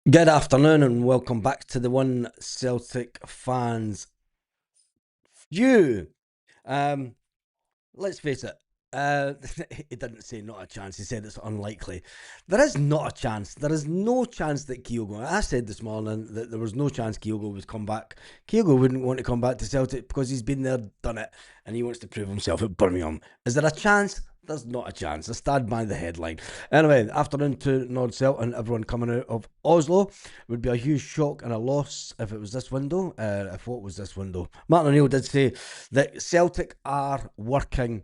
Good afternoon and welcome back to the One Celtic Fans View. Um, let's face it, he didn't say not a chance, he said it's unlikely. There is not a chance. There is no chance that Kyogo, I said this morning that there was no chance Kyogo would come back. Kyogo wouldn't want to come back to Celtic because he's been there, done it, and he wants to prove himself at Birmingham. Is there a chance? There's not a chance. I stand by the headline. Anyway, afternoon to Nord Celt and everyone coming out of Oslo. It would be a huge shock and a loss if it was this window. If what was this window? Martin O'Neill did say that Celtic are working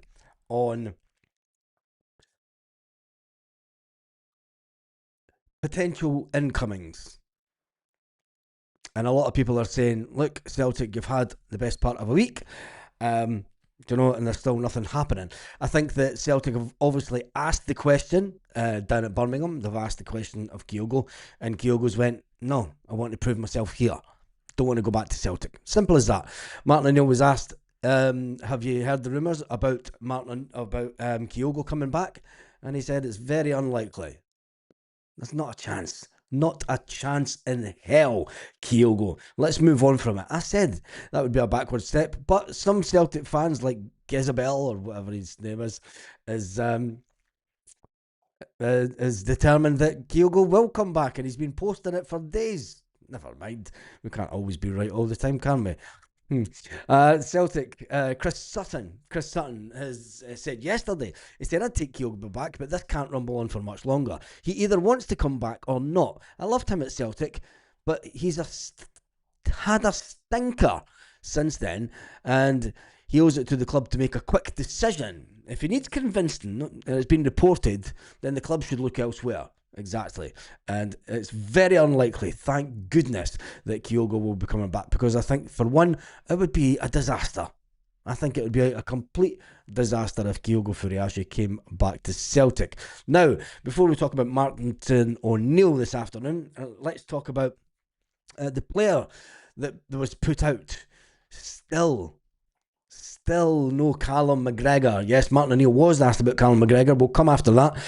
on potential incomings. And a lot of people are saying, look, Celtic, you've had the best part of a week. And there's still nothing happening. I think that Celtic have obviously asked the question down at Birmingham. They've asked the question of Kyogo, and Kyogo's went, no, I want to prove myself here. Don't want to go back to Celtic. Simple as that. Martin O'Neill was asked, have you heard the rumours about Kyogo coming back? And he said it's very unlikely. There's not a chance. Not a chance in hell, Kyogo. Let's move on from it. I said that would be a backward step, but some Celtic fans, like Gezabel or whatever his name is determined that Kyogo will come back, and he's been posting it for days. Never mind. We can't always be right all the time, can we? Celtic, Chris Sutton has said yesterday, he said, I'd take Kyogo back, but this can't rumble on for much longer. He either wants to come back or not. I loved him at Celtic, but he's had a stinker since then, and he owes it to the club to make a quick decision. If he needs convincing, and it's been reported, then the club should look elsewhere. Exactly. And it's very unlikely, thank goodness, that Kyogo will be coming back, because I think, for one, it would be a disaster. I think it would be a complete disaster if Kyogo Furiashi came back to Celtic. Now, before we talk about Martin O'Neill this afternoon, let's talk about the player that was put out. Still no Callum McGregor. Yes, Martin O'Neill was asked about Callum McGregor. We'll come after that.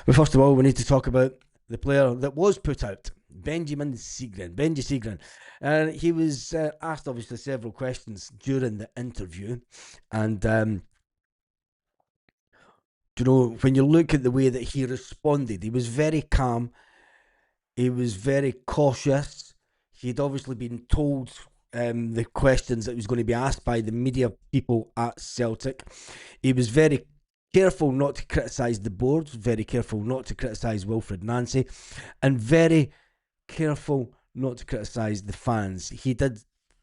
But first of all, we need to talk about the player that was put out, Benji Siegrist. And he was asked, obviously, several questions during the interview. And, when you look at the way that he responded, he was very calm. He was very cautious. He'd obviously been told the questions that was going to be asked by the media people at Celtic. He was very careful not to criticise the board, very careful not to criticise Wilfred Nancy, and very careful not to criticise the fans. He did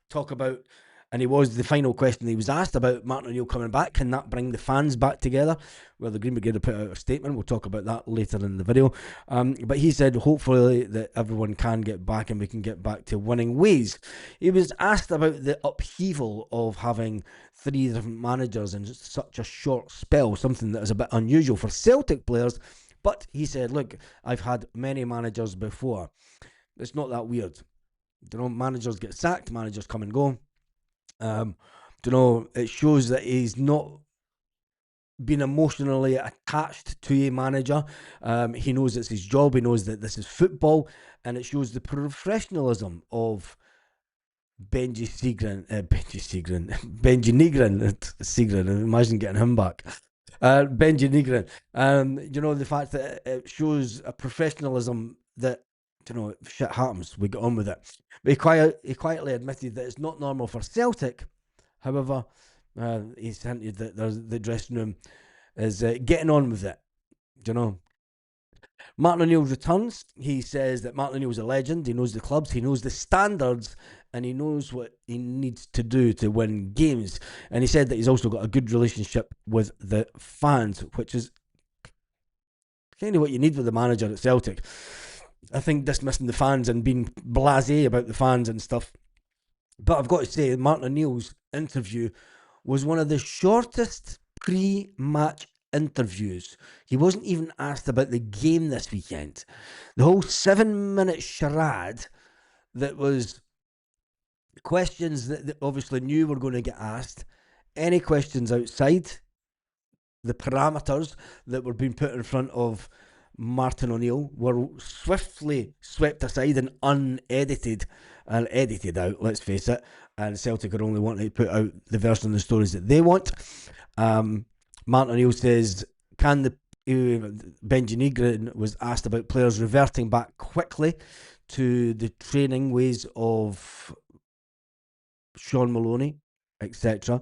talk about, and he was the final question he was asked about Martin O'Neill coming back. Can that bring the fans back together? Well, the Green Brigade put out a statement. We'll talk about that later in the video. But he said hopefully that everyone can get back and we can get back to winning ways. He was asked about the upheaval of having 3 different managers in such a short spell, something that is a bit unusual for Celtic players. But he said, look, I've had many managers before. It's not that weird. Managers get sacked, managers come and go. It shows that he's not been emotionally attached to a manager. He knows it's his job. He knows that this is football, and it shows the professionalism of Benji Nygren. Imagine getting him back. Benji Nygren. The fact that it shows a professionalism that, if shit happens, we get on with it. But he quietly admitted that it's not normal for Celtic. However, he's hinted that the dressing room is getting on with it. Martin O'Neill returns. He says that Martin O'Neill's a legend. He knows the clubs, he knows the standards, and he knows what he needs to do to win games. And he said that he's also got a good relationship with the fans, which is kind of what you need with the manager at Celtic. I think dismissing the fans and being blasé about the fans and stuff. But I've got to say, Martin O'Neill's interview was one of the shortest pre-match interviews. He wasn't even asked about the game this weekend. The whole 7-minute charade that was questions that obviously knew were going to get asked, any questions outside the parameters that were being put in front of Martin O'Neill were swiftly swept aside and unedited and edited out, let's face it. And Celtic are only wanting to put out the version of the stories that they want. Martin O'Neill says, can the Benji Negrin was asked about players reverting back quickly to the training ways of Sean Maloney, etc.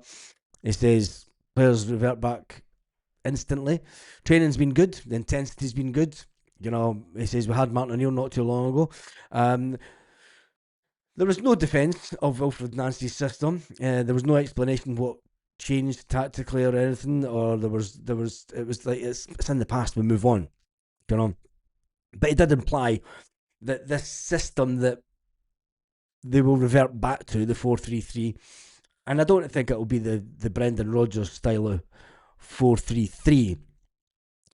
He says players revert back instantly. Training's been good. The intensity's been good. You know, he says we had Martin O'Neill not too long ago. There was no defence of Wilfred Nancy's system. There was no explanation what changed tactically or anything. Or it was like it's in the past. We move on. You know, but it did imply that this system that they will revert back to, the 4-3-3, and I don't think it will be the Brendan Rodgers style of 4-3-3.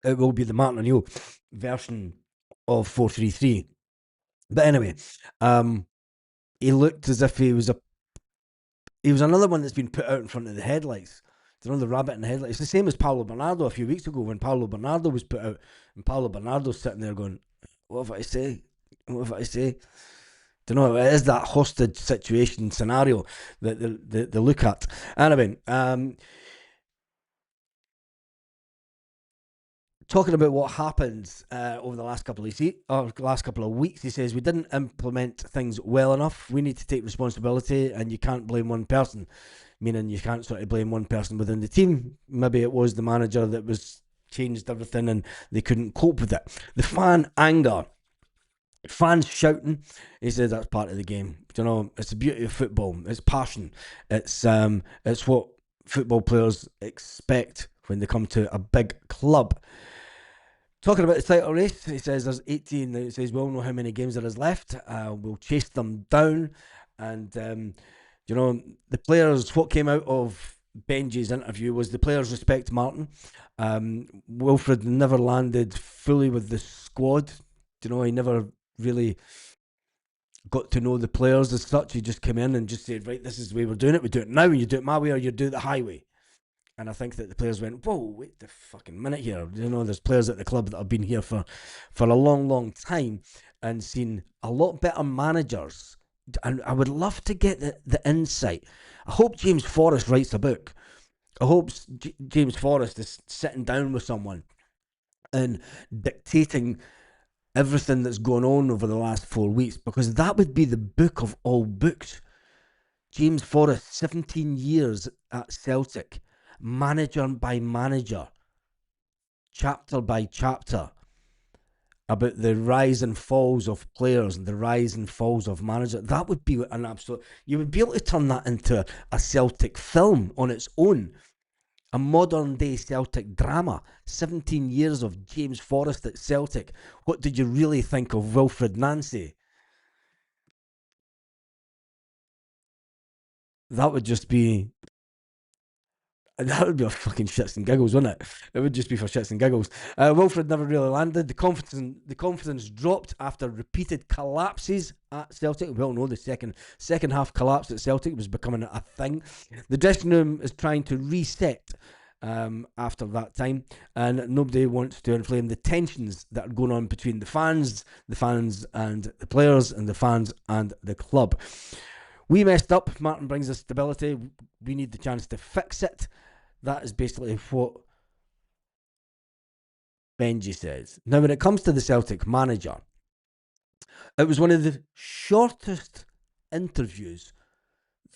It will be the Martin O'Neill version of 4-3-3. But anyway, he looked as if he was another one that's been put out in front of the headlights. You know, the rabbit in the headlights. It's the same as Paulo Bernardo a few weeks ago when Paulo Bernardo was put out, and Paulo Bernardo's sitting there going, "What have I say? What have I say?" Do you know, it is that hostage situation scenario that they look at. Anyway, talking about what happened over the last couple of weeks, he says we didn't implement things well enough. We need to take responsibility, and you can't blame one person. Meaning you can't sort of blame one person within the team. Maybe it was the manager that was changed everything, and they couldn't cope with it. The fan anger, fans shouting. He says that's part of the game. You know, it's the beauty of football. It's passion. It's what football players expect when they come to a big club. Talking about the title race, he says there's 18. He says we all know how many games there is left. We'll chase them down. And, you know, the players, what came out of Benji's interview was the players respect Martin. Wilfred never landed fully with the squad. You know, he never really got to know the players as such. He just came in and just said, right, this is the way we're doing it. We do it now, and you do it my way or you do it the highway. And I think that the players went, whoa, wait the fucking minute here. You know, there's players at the club that have been here for a long, long time and seen a lot better managers. And I would love to get the insight. I hope James Forrest writes a book. I hope James Forrest is sitting down with someone and dictating everything that's gone on over the last 4 weeks, because that would be the book of all books. James Forrest, 17 years at Celtic, manager by manager, chapter by chapter, about the rise and falls of players and the rise and falls of managers. That would be an absolute... You would be able to turn that into a Celtic film on its own. A modern day Celtic drama. 17 years of James Forrest at Celtic. What did you really think of Wilfred Nancy? That would just be... That would be a fucking shits and giggles, wouldn't it? It would just be for shits and giggles. Wilfred never really landed. The confidence dropped after repeated collapses at Celtic. We all know the second half collapse at Celtic was becoming a thing. The dressing room is trying to reset after that time, and nobody wants to inflame the tensions that are going on between the fans and the players, and the fans and the club. We messed up. Martin brings us stability. We need the chance to fix it. That is basically what Benji says. Now, when it comes to the Celtic manager, it was one of the shortest interviews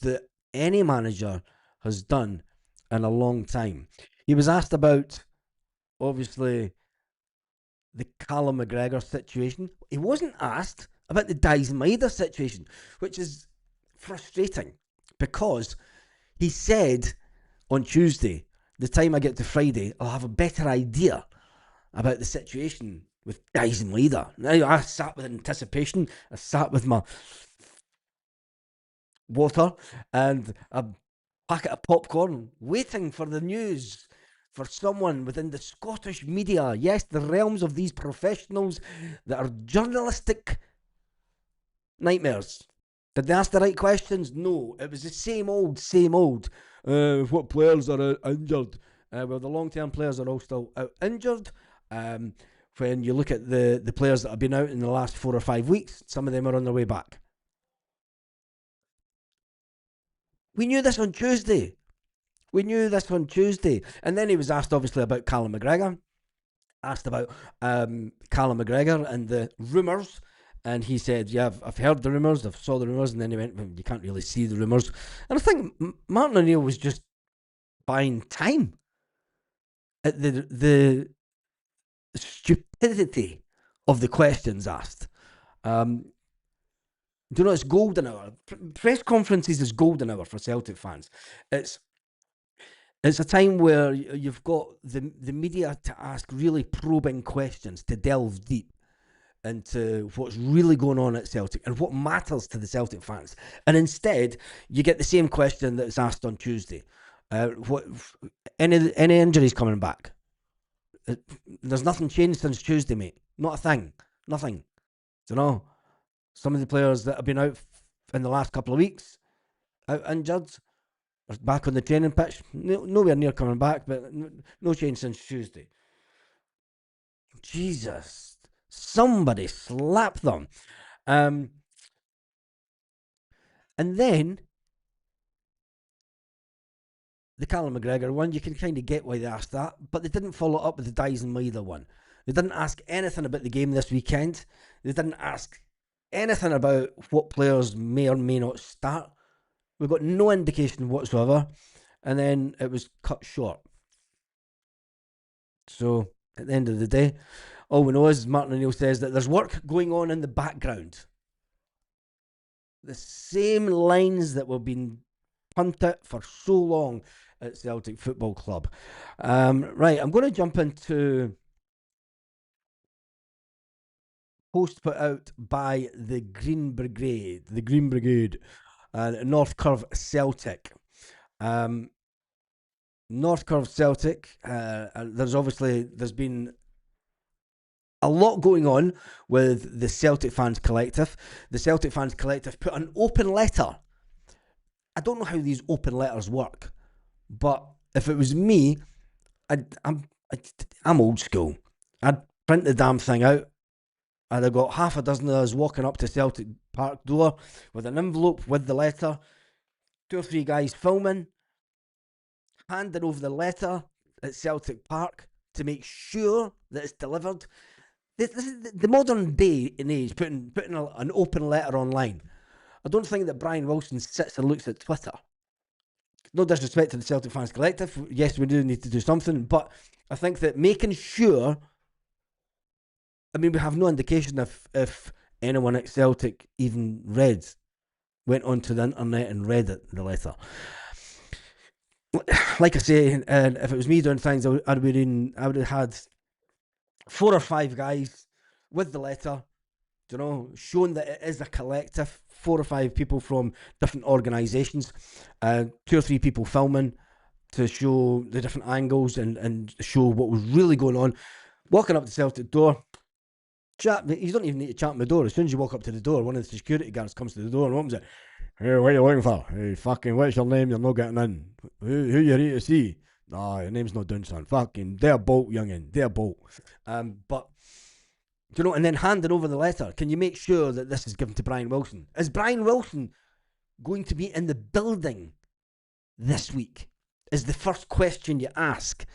that any manager has done in a long time. He was asked about, obviously, the Callum McGregor situation. He wasn't asked about the Dice Maida situation, which is frustrating, because he said on Tuesday, the time I get to Friday, I'll have a better idea about the situation with Dice Maida. Now, I sat with anticipation. I sat with my water and a packet of popcorn, waiting for the news, for someone within the Scottish media, yes, the realms of these professionals that are journalistic nightmares. Did they ask the right questions? No. It was the same old. What players are injured? Well, the long-term players are all still out injured. when you look at the players that have been out in the last 4 or 5 weeks, some of them are on their way back. We knew this on Tuesday. And then he was asked, obviously, about Callum McGregor. Asked about Callum McGregor and the rumours. And he said, yeah, I've heard the rumours, I've saw the rumours. And then he went, well, you can't really see the rumours. And I think Martin O'Neill was just buying time at the stupidity of the questions asked. Do you know, it's golden hour. Press conferences is golden hour for Celtic fans. It's a time where you've got the media to ask really probing questions, to delve deep into what's really going on at Celtic and what matters to the Celtic fans. And instead, you get the same question that's asked on Tuesday. What any injuries coming back? There's nothing changed since Tuesday, mate. Not a thing. Nothing. Do you know? Some of the players that have been out in the last couple of weeks, out injured, are back on the training pitch. Nowhere near coming back, but no change since Tuesday. Jesus. Somebody slap them. And then the Callum McGregor one, you can kind of get why they asked that, but they didn't follow up with the Dies and Maida one. They didn't ask anything about the game this weekend. They didn't ask anything about what players may or may not start. We got no indication whatsoever, and then it was cut short. So at the end of the day, all we know is Martin O'Neill says that there's work going on in the background. The same lines that were being punted for so long at Celtic Football Club. Right, I'm going to jump into post put out by the Green Brigade, North Curve Celtic. North Curve Celtic, there's been a lot going on with the Celtic Fans Collective. The Celtic Fans Collective put an open letter. I don't know how these open letters work, but if it was me, I'm old school. I'd print the damn thing out. I'd have got half a dozen of us walking up to Celtic Park door with an envelope with the letter, 2 or 3 guys filming, handing over the letter at Celtic Park to make sure that it's delivered. This is the modern day and age, putting an open letter online. I don't think that Brian Wilson sits and looks at Twitter. No disrespect to the Celtic Fans Collective. Yes, we do need to do something, but I think that making sure, I mean, we have no indication if anyone at Celtic even went onto the internet and read the letter. Like I say, and if it was me doing things, I would have had 4 or 5 guys with the letter, showing that it is a collective, 4 or 5 people from different organisations, 2 or 3 people filming to show the different angles and show what was really going on. Walking up the Celtic door, you don't even need to chat on the door. As soon as you walk up to the door, one of the security guards comes to the door and opens it. Hey, what are you looking for? Hey, fucking, what's your name? You're not getting in. Who you here to see? Nah, your name's not done, son. Fucking, they're bolt, youngin. They're bolt. But, and then handing over the letter. Can you make sure that this is given to Brian Wilson? Is Brian Wilson going to be in the building this week? Is the first question you ask.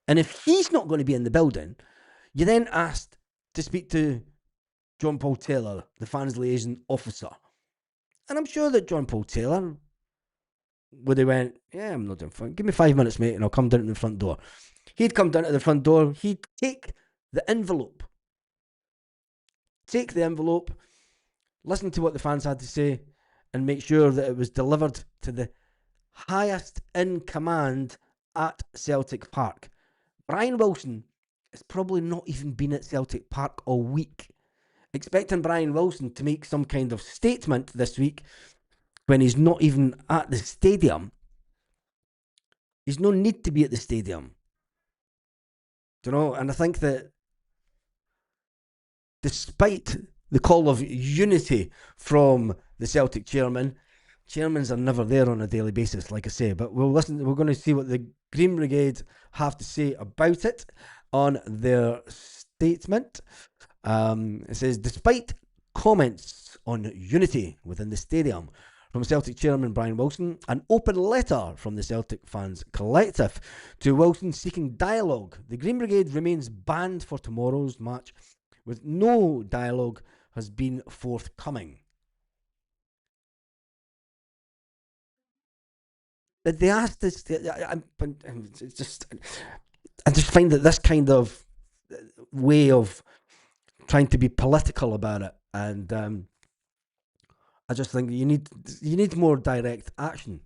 And if he's not going to be in the building, you then asked to speak to John Paul Taylor, the fans liaison officer. And I'm sure that John Paul Taylor would have went, yeah, I'm not doing fine. Give me 5 minutes, mate, and I'll come down to the front door. He'd come down to the front door. He'd take the envelope. Listen to what the fans had to say, and make sure that it was delivered to the highest in command at Celtic Park. Brian Wilson has probably not even been at Celtic Park all week. Expecting Brian Wilson to make some kind of statement this week when he's not even at the stadium. He's no need to be at the stadium. And I think that despite the call of unity from the Celtic chairmans are never there on a daily basis, like I say. But we're going to see what the Green Brigade have to say about it on their statement. It says, despite comments on unity within the stadium from Celtic chairman Brian Wilson, an open letter from the Celtic fans collective to Wilson seeking dialogue. The Green Brigade remains banned for tomorrow's match, with no dialogue has been forthcoming. They asked this. It's just, I just find that this kind of way of trying to be political about it, and I just think you need more direct action.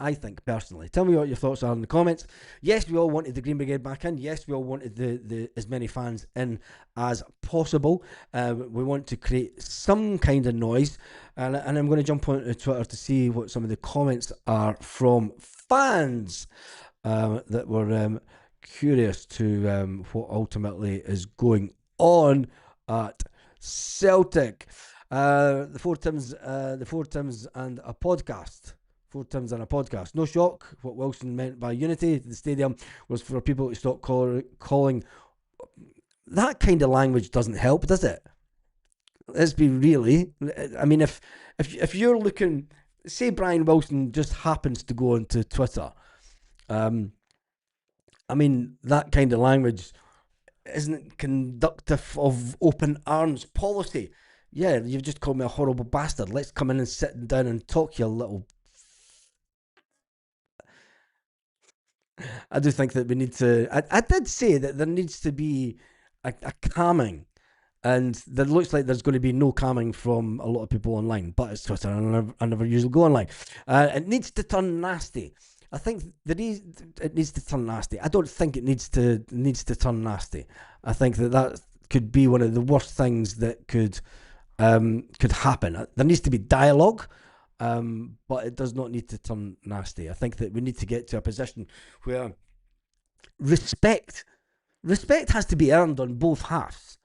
I think personally. Tell me what your thoughts are in the comments. Yes, we all wanted the Green Brigade back in. Yes, we all wanted the as many fans in as possible. We want to create some kind of noise, and I'm going to jump onto Twitter to see what some of the comments are from fans that were curious to what ultimately is going on at Celtic. The four Tims and a podcast. Four Tims and a podcast. No shock. What Wilson meant by unity the stadium was for people to stop calling. That kind of language doesn't help, does it? Let's be really. I mean, if you're looking, say Brian Wilson just happens to go onto Twitter. I mean, that kind of language isn't conductive of open arms policy. Yeah, you've just called me a horrible bastard. Let's come in and sit down and talk, you little. I do think that we need to. I did say that there needs to be a calming, and there looks like there's going to be no calming from a lot of people online, but it's Twitter, and I never usually go online. It needs to turn nasty. I think it needs to turn nasty. I don't think it needs to turn nasty. I think that could be one of the worst things that could happen. There needs to be dialogue, but it does not need to turn nasty. I think that we need to get to a position where respect has to be earned on both halves.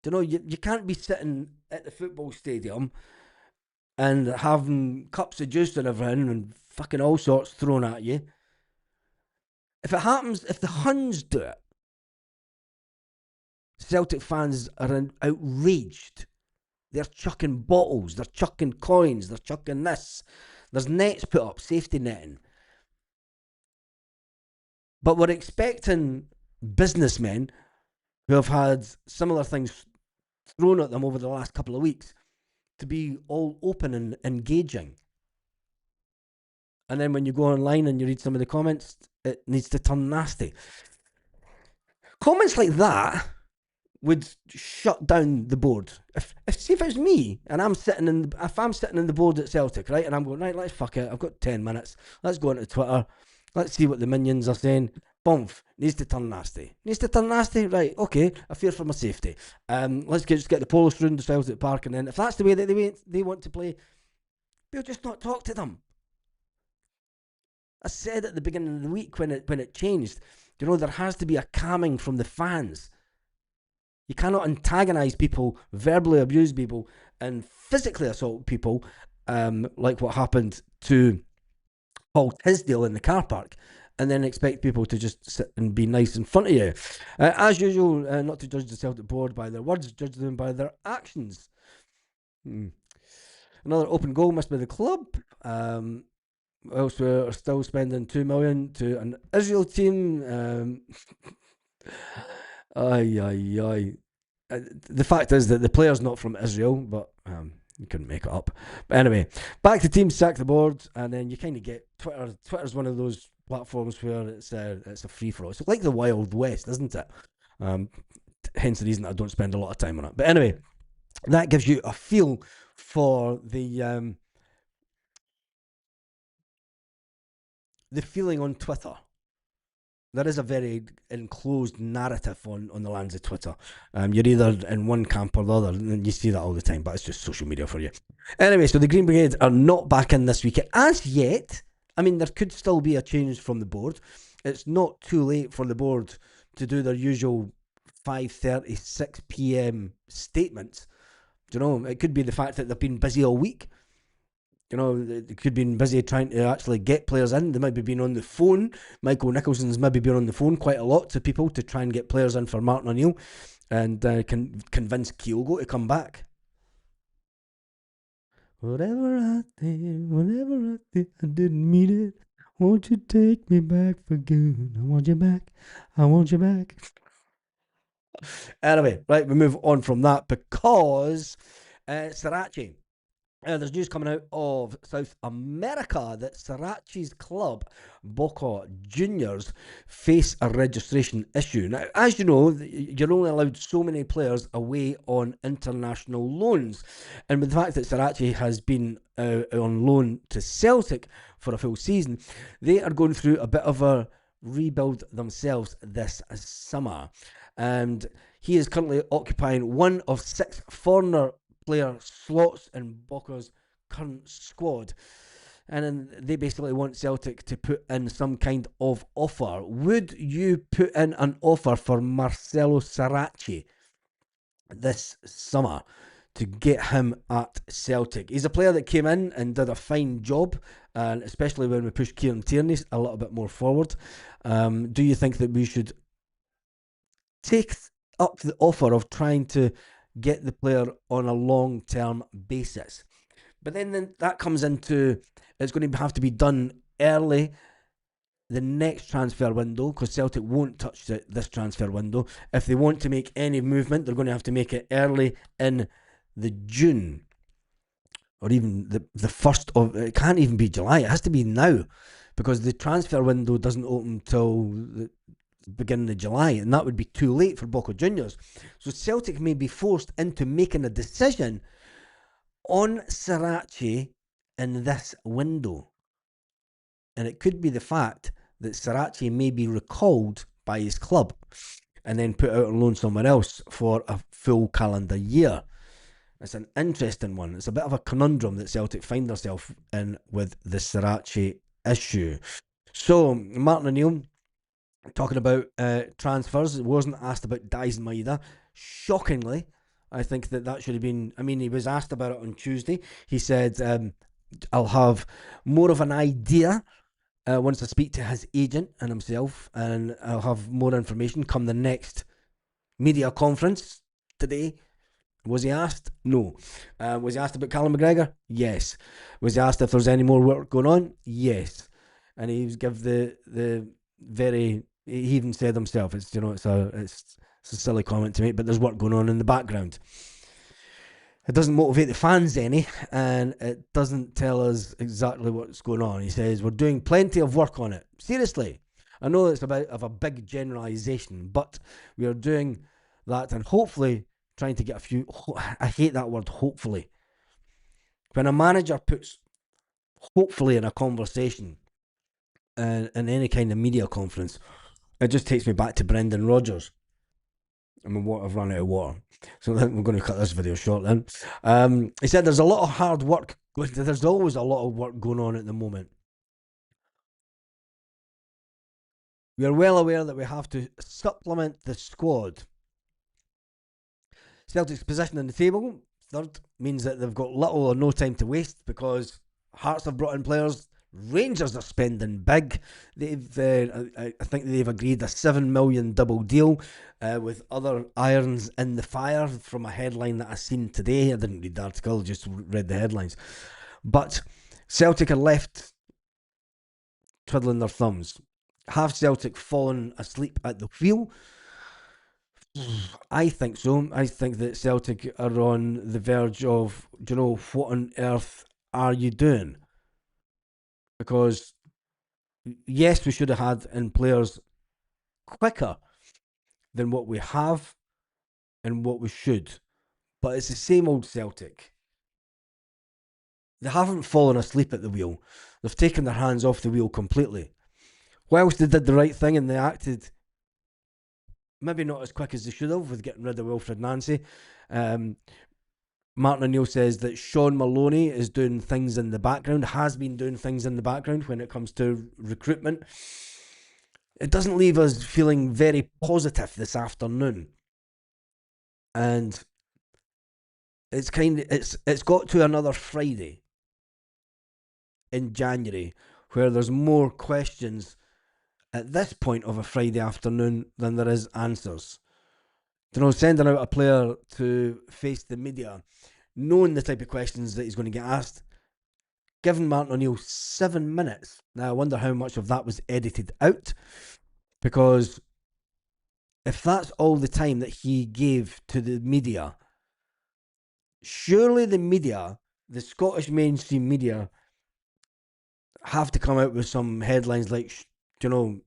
You can't be sitting at the football stadium and having cups of juice and everything and fucking all sorts thrown at you. If it happens, if the Huns do it, Celtic fans are outraged. They're chucking bottles, they're chucking coins, they're chucking this. There's nets put up, safety netting. But we're expecting businessmen who have had similar things thrown at them over the last couple of weeks to be all open and engaging. And then when you go online and you read some of the comments, it needs to turn nasty. Comments like that would shut down the board. If it was me and I'm sitting in the board at Celtic, right, and I'm going, right, let's fuck it. I've got 10 minutes. Let's go onto Twitter. Let's see what the minions are saying. Boom, needs to turn nasty. Right, okay, I fear for my safety. Let's just get the polo through the Celtic Park, and then if that's the way that they want to play, we'll just not talk to them. I said at the beginning of the week when it changed, there has to be a calming from the fans. You cannot antagonise people, verbally abuse people, and physically assault people, like what happened to Paul Tisdale in the car park, and then expect people to just sit and be nice in front of you. As usual, not to judge the Celtic board by their words, judge them by their actions. Another open goal missed by the club. Elsewhere are still spending $2 million to an Israel team. The fact is that the player's not from Israel, but you couldn't make it up. But anyway, back to teams sack the board, and then you kind of get Twitter. Twitter's one of those platforms where it's a free for all. It's like the Wild West, isn't it? Hence the reason I don't spend a lot of time on it. But anyway, that gives you a feel for the feeling on Twitter. There is a very enclosed narrative on the lands of Twitter. You're either in one camp or the other, and you see that all the time, but it's just social media for you. Anyway, so the Green Brigade are not back in this weekend. As yet, I mean, there could still be a change from the board. It's not too late for the board to do their usual 5:30, 6 p.m. statements. It could be the fact that they've been busy all week. You know, they could be busy trying to actually get players in. They might be being on the phone. Michael Nicholson's maybe been on the phone quite a lot to people to try and get players in for Martin O'Neill and can convince Kyogo to come back. Whatever I did, whatever I did, I didn't mean it. Won't you take me back for good? I want you back. I want you back. Anyway, right, we move on from that because Sriracha. There's news coming out of South America that Sriracha's club, Boca Juniors, face a registration issue. Now, as you know, you're only allowed so many players away on international loans. And with the fact that Sriracha has been on loan to Celtic for a full season, they are going through a bit of a rebuild themselves this summer. And he is currently occupying one of 6 foreigner player slots in Boca's current squad. And then they basically want Celtic to put in some kind of offer. Would you put in an offer for Marcelo Sriracha this summer to get him at Celtic? He's a player that came in and did a fine job, and especially when we pushed Kieran Tierney a little bit more forward. Do you think that we should take up the offer of trying to get the player on a long-term basis? But then that comes into, it's going to have to be done early the next transfer window, because Celtic won't touch this transfer window. If they want to make any movement, they're going to have to make it early in the June, or even the first of, it can't even be July, it has to be now, because the transfer window doesn't open till the beginning of July, and that would be too late for Boca Juniors. So Celtic may be forced into making a decision on Sriracha in this window. And it could be the fact that Sriracha may be recalled by his club and then put out on loan somewhere else for a full calendar year. It's an interesting one. It's a bit of a conundrum that Celtic find themselves in with the Sriracha issue. So, Martin O'Neill, talking about transfers, it wasn't asked about Dyson Maeda. Shockingly, I think that should have been. I mean, he was asked about it on Tuesday. He said, I'll have more of an idea once I speak to his agent and himself, and I'll have more information come the next media conference today. Was he asked? No. Was he asked about Callum McGregor? Yes. Was he asked if there's any more work going on? Yes. And he gave the very, he even said himself, it's a silly comment to make, but there's work going on in the background. It doesn't motivate the fans any, and it doesn't tell us exactly what's going on. He says, we're doing plenty of work on it. Seriously. I know it's a bit of a big generalisation, but we are doing that, and hopefully trying to get a few, I hate that word, hopefully. When a manager puts hopefully in a conversation, in any kind of media conference, it just takes me back to Brendan Rodgers. I mean, I've run out of water, so we're going to cut this video short then. He said there's a lot of hard work. There's always a lot of work going on at the moment. We are well aware that we have to supplement the squad. Celtic's position in the table, third, means that they've got little or no time to waste, because Hearts have brought in players. Rangers are spending big. I think they've agreed a $7 million double deal with other irons in the fire, from a headline that I seen today. I didn't read the article, just read the headlines. But Celtic are left twiddling their thumbs. Have Celtic fallen asleep at the wheel? I think so. I think that Celtic are on the verge of, what on earth are you doing? Because yes, we should have had in players quicker than what we have and what we should. But it's the same old Celtic. They haven't fallen asleep at the wheel. They've taken their hands off the wheel completely. Whilst they did the right thing and they acted maybe not as quick as they should have with getting rid of Wilfred Nancy, Martin O'Neill says that Sean Maloney is doing things in the background, has been doing things in the background when it comes to recruitment. It doesn't leave us feeling very positive this afternoon. And it's got to another Friday. in January where there's more questions at this point of a Friday afternoon than there is answers. You know, sending out a player to face the media, knowing the type of questions that he's going to get asked, giving Martin O'Neill 7 minutes. Now, I wonder how much of that was edited out, because if that's all the time that he gave to the media, surely the media, the Scottish mainstream media, have to come out with some headlines like, you know,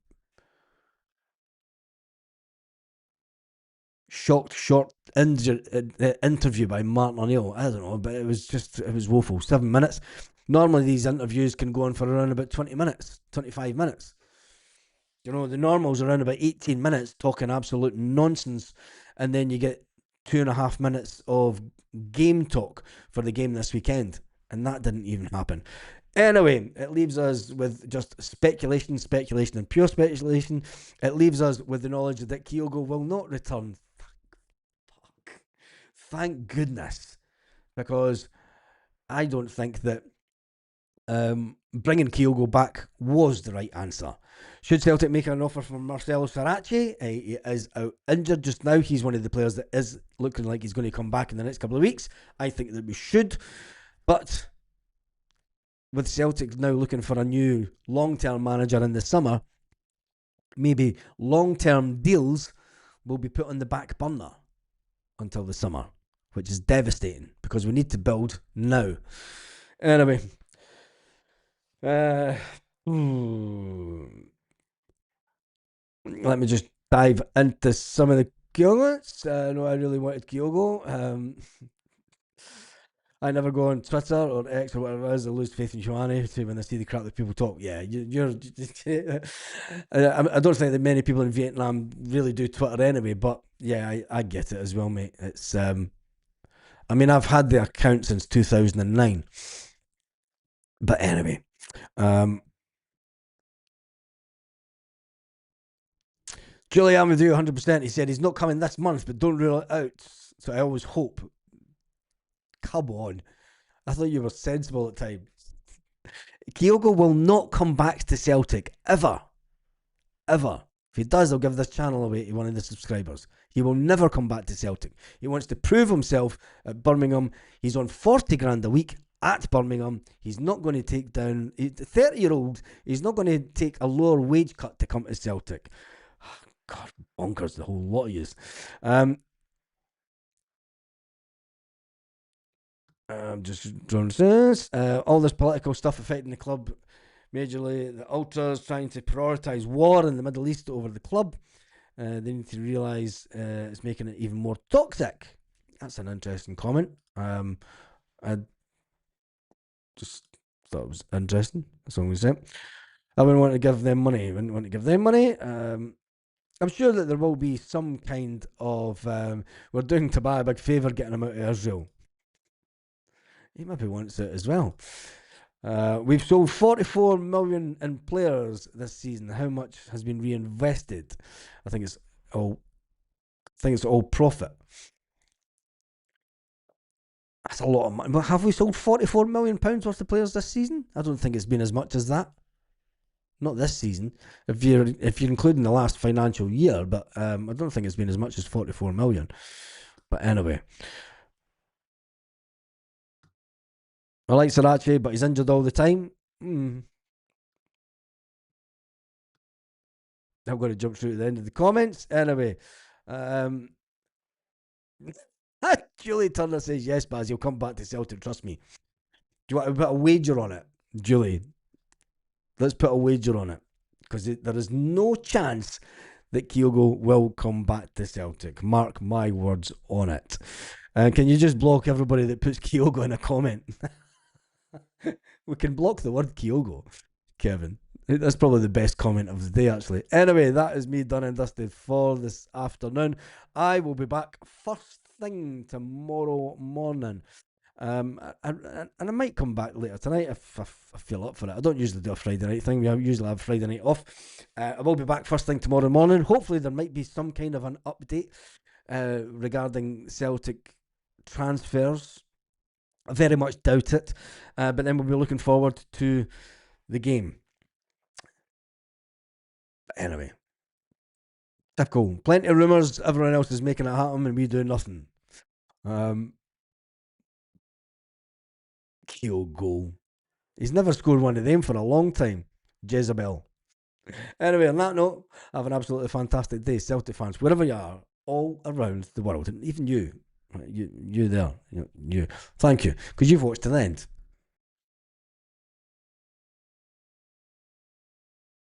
shocked short interview by Martin O'Neill. I don't know, but it was woeful. 7 minutes. Normally these interviews can go on for around about 20 minutes, 25 minutes. You know, the normal's around about 18 minutes talking absolute nonsense, and then you get 2.5 minutes of game talk for the game this weekend, and that didn't even happen. Anyway, it leaves us with just speculation, and pure speculation. It leaves us with the knowledge that Kyogo will not return. Thank goodness, because I don't think that bringing Kyogo back was the right answer. Should Celtic make an offer for Marcelo Saracchi? He is out injured just now. He's one of the players that is looking like he's going to come back in the next couple of weeks. I think that we should. But with Celtic now looking for a new long-term manager in the summer, maybe long-term deals will be put on the back burner until the summer, which is devastating because we need to build now. Anyway, let me just dive into some of the Kyogos. I know I really wanted Kyogo. I never go on Twitter or X or whatever it is. I lose faith in humanity when I see the crap that people talk. Yeah, you're. I don't think that many people in Vietnam really do Twitter anyway, but yeah, I get it as well, mate. It's I mean, I've had the account since 2009, but anyway, Julie, I'm with you 100%. He said he's not coming this month, but don't rule it out. So I always hope. Come on. I thought you were sensible at times. Kyogo will not come back to Celtic, ever. Ever. If he does, I'll give this channel away to one of the subscribers. He will never come back to Celtic. He wants to prove himself at Birmingham. He's on 40 grand a week at Birmingham. He's not going to take down... 30-year-old, he's not going to take a lower wage cut to come to Celtic. God, bonkers, the whole lot of yous. Just drawing this. All this political stuff affecting the club majorly. The Ultras trying to prioritise war in the Middle East over the club. They need to realise it's making it even more toxic. That's an interesting comment. I just thought it was interesting. That's all we said. I wouldn't want to give them money. I'm sure that there will be some kind of we're doing Tobias a big favour getting him out of Israel. He maybe wants it as well. We've sold 44 million in players this season. How much has been reinvested? I think it's all profit. That's a lot of money. But have we sold 44 million pounds worth of players this season? I don't think it's been as much as that. Not this season, if you're including the last financial year, but I don't think it's been as much as 44 million. But anyway, I like Saracchi, but he's injured all the time. I'm going to jump through to the end of the comments. Anyway, Julie Turner says, yes, Baz, he'll come back to Celtic, trust me. Do you want to put a wager on it, Julie? Let's put a wager on it. Because there is no chance that Kyogo will come back to Celtic. Mark my words on it. Can you just block everybody that puts Kyogo in a comment? We can block the word Kyogo, Kevin. That's probably the best comment of the day, actually. Anyway, that is me done and dusted for this afternoon. I will be back first thing tomorrow morning. And I might come back later tonight if I feel up for it. I don't usually do a Friday night thing. We usually have Friday night off. I will be back first thing tomorrow morning. Hopefully there might be some kind of an update regarding Celtic transfers. I very much doubt it. But then we'll be looking forward to the game. But anyway, typical. Plenty of rumours. Everyone else is making it happen, and we do nothing. Um, Kyogo. He's never scored one of them for a long time. Jezebel. Anyway, on that note, have an absolutely fantastic day, Celtic fans, wherever you are, all around the world, and even you, you there, you. Thank you, because you've watched to the end.